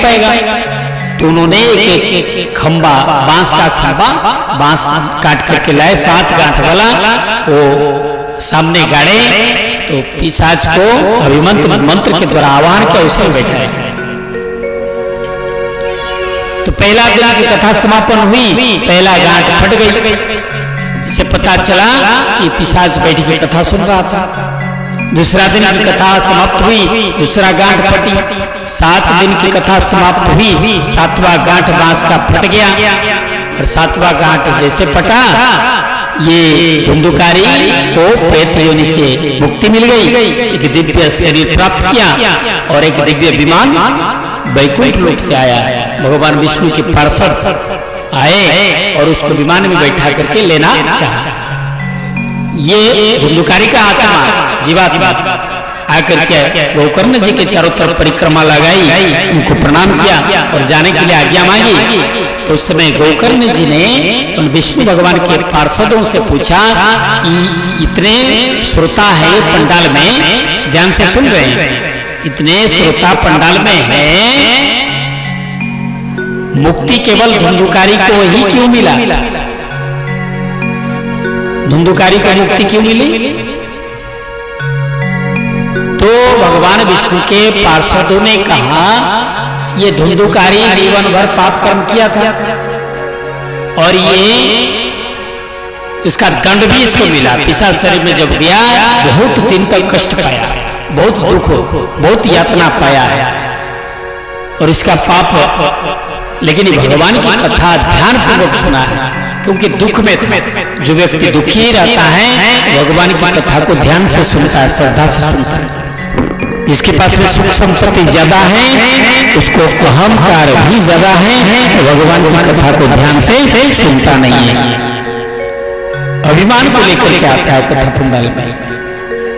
पाएगा। तो उन्होंने एक खंबा, बांस का खंबा, बांस काट करके लाए 7 गांठ वाला, वो सामने गाड़े। तो पिशाच को अभिमंत्र मंत्र के द्वारा आह्वान किया, उसमें बैठाए। तो पहला दिन की कथा समापन हुई, पहला गांठ फट गई। इससे पता चला कि पिशाच बैठ के कथा सुन रहा था। दूसरा दिन की कथा समाप्त हुई, दूसरा गांठ फटी। 7 दिन की कथा समाप्त हुई, 7वां गांठ बांस का फट गया। और 7वां गांठ जैसे फटा, ये धुंधुकारी को प्रेत योनि से मुक्ति मिल गई, एक दिव्य शरीर प्राप्त किया और एक दिव्य विमान वैकुंठ लोक से आया। भगवान विष्णु के पार्षद आए और उसको विमान में बैठा करके लेना चाहा। ये धुंधुकारी का आत्मा, जीवात्मा आकर के गोकर्ण जी के चारों तरफ परिक्रमा लगाई, उनको प्रणाम किया और जाने के लिए आज्ञा मांगी। तो उस समय गोकर्ण जी ने उन विष्णु भगवान के पार्षदों से पूछा कि इतने श्रोता है पंडाल में, ध्यान से सुन रहे हैं, इतने श्रोता पंडाल में है, मुक्ति केवल धुंधुकारी को ही क्यों मिला? धुंधुकारी को मुक्ति क्यों मिली? तो भगवान विष्णु के पार्षदों ने कहा कि ये धुंधुकारी जीवन भर पाप कर्म किया था और ये इसका दंड भी इसको मिला। पिशाच शरीर में जब गया, बहुत दिन तक कष्ट पाया, बहुत दुख, बहुत यातना पाया है और इसका पाप, लेकिन भगवान की कथा ध्यान पूर्वक सुना है, क्योंकि दुख में था। जो व्यक्ति दुखी रहता है, भगवान की कथा को ध्यान से सुनता है, श्रद्धा से सुनता है। जिसके पास में सुख संपत्ति ज्यादा है, उसको अहंकार भी ज्यादा है, भगवान की कथा को ध्यान से सुनता नहीं है, अभिमान को लेकर के आता है कथा पंडाल में।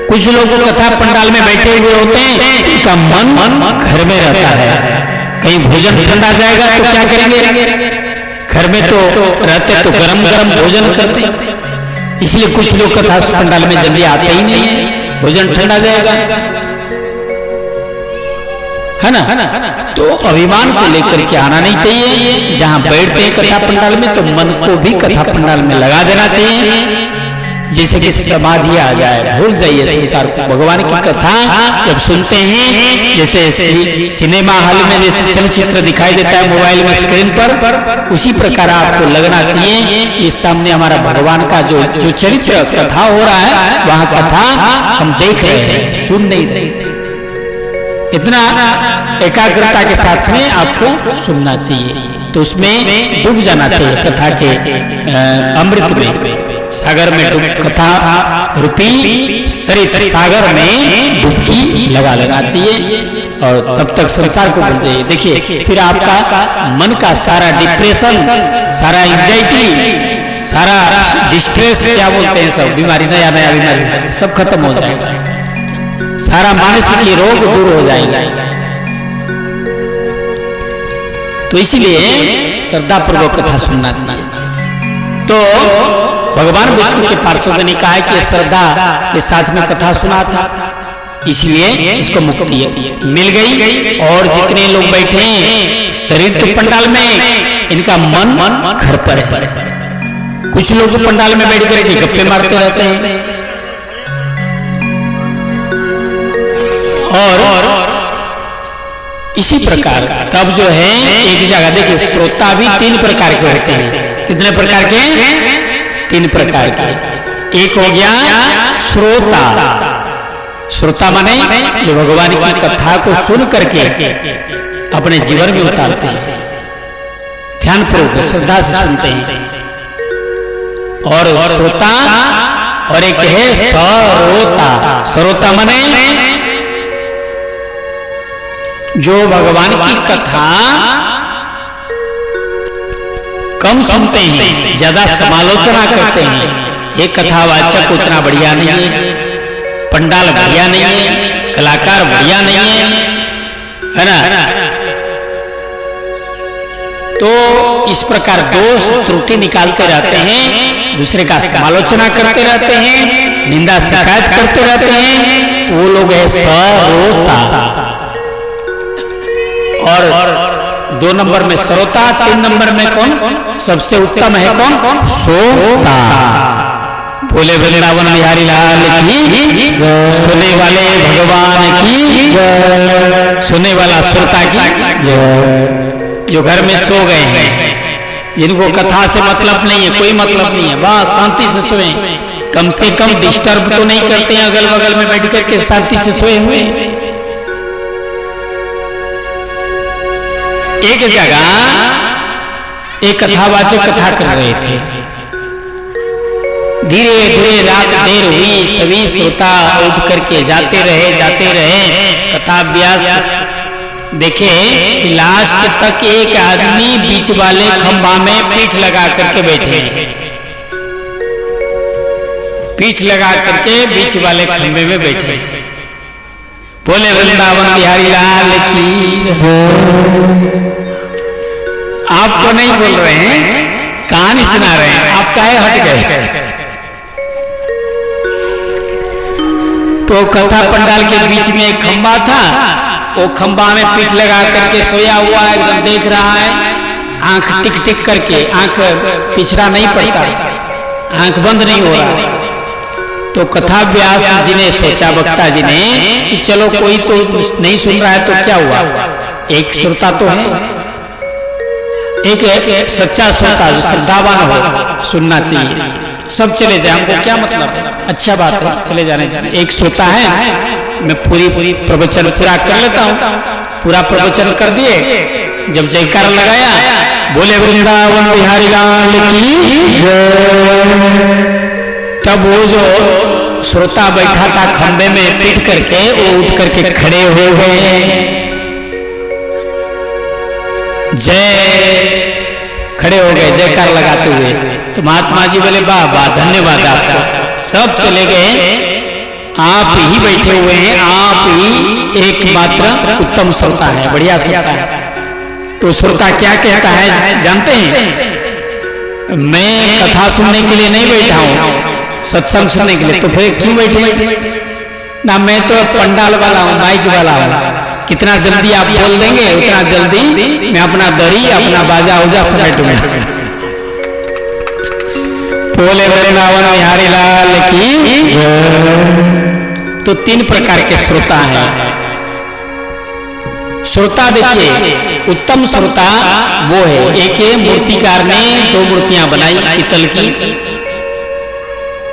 कुछ लोग कथा पंडाल में बैठे हुए होते हैं, उनका मन घर में रहता है। कहीं भोजन ठंडा जाएगा तो क्या करेंगे? घर में तो रहते तो गरम गरम भोजन करते, इसलिए कुछ लोग कथा पंडाल में जल्दी आते ही नहीं है, भोजन ठंडा जाएगा, है ना? तो अभिमान को लेकर के आना नहीं चाहिए। जहां बैठते हैं कथा पंडाल में, तो मन को भी कथा पंडाल में लगा देना चाहिए, जैसे कि समाधि आ जाए, भूल जाइए संसार को। भगवान की कथा जब सुनते हैं, जैसे सिनेमा हॉल में जैसे चलचित्र दिखाई देता है मोबाइल में स्क्रीन पर, उसी प्रकार आपको लगना चाहिए कि सामने हमारा भगवान का जो चरित्र कथा हो रहा है, वहां कथा हम देख रहे हैं, सुन नहीं रहे। इतना एकाग्रता के साथ में आपको सुनना चाहिए, तो उसमें डूब जाना चाहिए कथा के अमृत में, सागर में डूब, कथा रूपी सरित सागर में डुबकी लगा लेना चाहिए और तब तक संसार को भूल जाइए। देखिए, फिर आपका मन का सारा डिप्रेशन, सारा एंजाइटी, सारा डिस्ट्रेस, क्या बोलते हैं सब बीमारी, नया नया बीमारी, सब खत्म हो जाएगा, सारा मानसिक रोग दूर हो जाएगा। तो इसलिए श्रद्धा पूर्वक कथा सुनना चाहिए। तो भगवान विष्णु के पार्षद ने कहा कि श्रद्धा के साथ में कथा सुना था, इसलिए इसको मुक्ति मिल गई। और जितने लोग बैठे हैं शरीर तो पंडाल में, इनका मन घर पर है। कुछ लोग पंडाल में बैठ कर गप्पे मारते रहते हैं और इसी प्रकार तब जो है एक जगह देखिए, श्रोता भी 3 प्रकार के होते हैं। कितने प्रकार के? 3 प्रकार के। एक हो गया श्रोता, श्रोता माने जो भगवान की कथा को सुन करके अपने जीवन में उतारते हैं, ध्यान पूर्वक श्रद्धा से सुनते हैं। और श्रोता, और एक है सरोता। सरोता माने जो भगवान की कथा कम सुनते हैं, ज्यादा समालोचना करते हैं। ये कथावाचक उतना बढ़िया नहीं है, पंडाल बढ़िया नहीं है, कलाकार बढ़िया नहीं है ना? तो इस प्रकार दोष त्रुटि निकालते रहते हैं, दूसरे का समालोचना करते रहते हैं, निंदा शिकायत करते रहते हैं, वो लोग है सरोता। और 2 नंबर में श्रोता, 3 नंबर में कौन सबसे उत्तम है? कौन? श्रोता। बोले वृंदावन बिहारी लाल की जय, सुनने वाले भगवान की जय, सुनने वाला श्रोता की जय। जो घर में सो गए हैं, जिनको कथा से मतलब नहीं है, कोई मतलब नहीं है, बस शांति से सोए, कम से कम डिस्टर्ब तो नहीं करते हैं, अगल बगल में बैठ करके शांति से सोए हुए। एक जगह एक कथावाचक कथा कर रहे थे। धीरे धीरे रात देर हुई, सभी श्रोता उठ करके जाते रहे। कथा अभ्यास देखे लास्ट तक एक आदमी बीच वाले खंभा में पीठ लगा करके बैठे, पीठ लगा करके बीच वाले खंभे में बैठे। बोले वृंदावन बिहारी लाल की। आप तो नहीं बोल रहे हैं, कहानी सुना रहे हैं, आप काहे हट गए? तो कथा पंडाल के बीच में एक खंभा था, वो खंभा में पीठ लगा करके सोया हुआ एकदम देख रहा है, आंख टिक टिक करके, आंख पिछड़ा नहीं पड़ता, आंख बंद नहीं हो रहा। तो कथा व्यास जी ने सोचा, वक्ता जी ने, कि चलो कोई तो नहीं सुन रहा है तो क्या हुआ, एक श्रोता तो है, एक सच्चा श्रोता जो श्रद्धावान हो, सुनना चाहिए। सब चले जाए, हमको क्या मतलब है, अच्छा बात है, चले जाने दीजिए। एक श्रोता है, मैं पूरी प्रवचन पूरा कर लेता हूँ। पूरा प्रवचन कर दिए, जब जयकार लगाया, बोले वृंदावन बिहारी लाल की जय। तब वो जो श्रोता बैठा था खंबे में पीट करके, वो उठ करके खड़े हो गए, जय, खड़े हो गए जयकार लगाते हुए। तो महात्मा जी बोले वाह वाह, धन्यवाद आपको। सब चले गए, आप ही बैठे हुए हैं, आप ही एकमात्र उत्तम श्रोता है, बढ़िया श्रोता है। तो श्रोता क्या कहता है जानते हैं? मैं कथा सुनने के लिए नहीं बैठा हूँ, सत्संग सुनने के लिए। तो फिर क्यों बैठे? ना मैं तो पंडाल वाला हूँ, माइक वाला हूँ, कितना जल्दी आप बोल देंगे उतना जल्दी मैं अपना दरी, अपना बाजा उजा समेटूंगा। बोले वृंदावन बिहारी लाल की। तो 3 प्रकार के श्रोता हैं। श्रोता देखिए, उत्तम श्रोता वो है, एक मूर्तिकार ने 2 मूर्तियां बनाई पीतल की,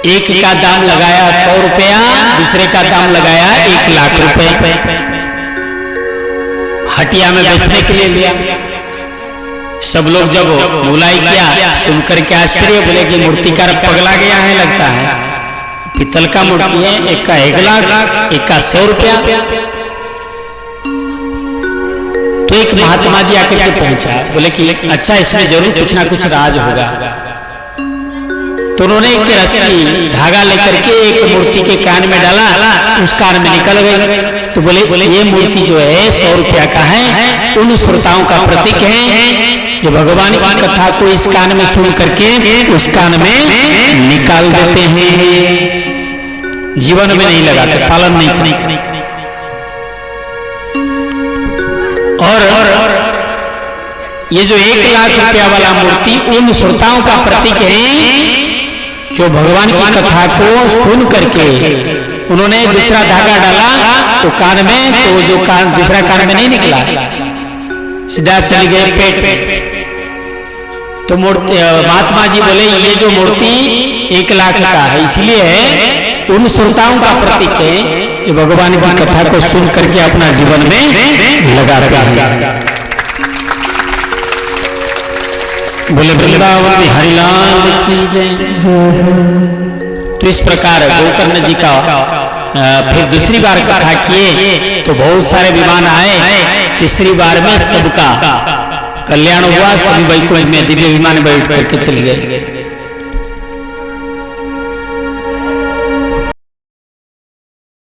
एक का दाम लगाया 100 रुपया, दूसरे का दाम लगाया 1 लाख रुपए, हटिया में बेचने के लिए लिया। सब लोग जब बुलाई किया, सुनकर के आश्चर्य, बोले कि मूर्तिकार पगला गया है लगता है, पीतल का मूर्ति है, एक का 1 लाख, एक का 100 रुपया। तो एक महात्मा जी आकर के पहुंचा, बोले कि अच्छा इसमें जरूर कुछ ना कुछ राज होगा। तो उन्होंने एक रस्सी धागा लेकर के एक मूर्ति के कान में डाला, उस कान में निकल गई। तो बोले ये मूर्ति जो है 100 रुपया का है, उन श्रोताओं का प्रतीक है जो भगवान की कथा को इस कान में सुन करके उस कान में निकाल देते हैं, जीवन में नहीं लगाते, पालन नहीं करते। और ये जो 1 लाख रुपया वाला मूर्ति उन श्रोताओं का प्रतीक है जो भगवान की कथा को सुन करके उन्होंने दूसरा धागा डाला तो कान में, तो जो कान दूसरा कान में नहीं निकला, सीधा चली गए पेट में। तो मूर्ति महात्मा जी बोले ये जो मूर्ति 1 लाख का है, इसलिए है उन श्रोताओं का प्रतीक है जो भगवान की कथा को सुन करके अपना जीवन में लगाते हैं। बोले वृंदावन बिहारी लाल की जय। तो इस प्रकार गोकर्ण जी का फिर दूसरी बार कथा किए तो बहुत सारे विमान आए। तीसरी बार में सबका कल्याण हुआ, सभी वैकुंठ में दिव्य विमान बैठ करके चले गए।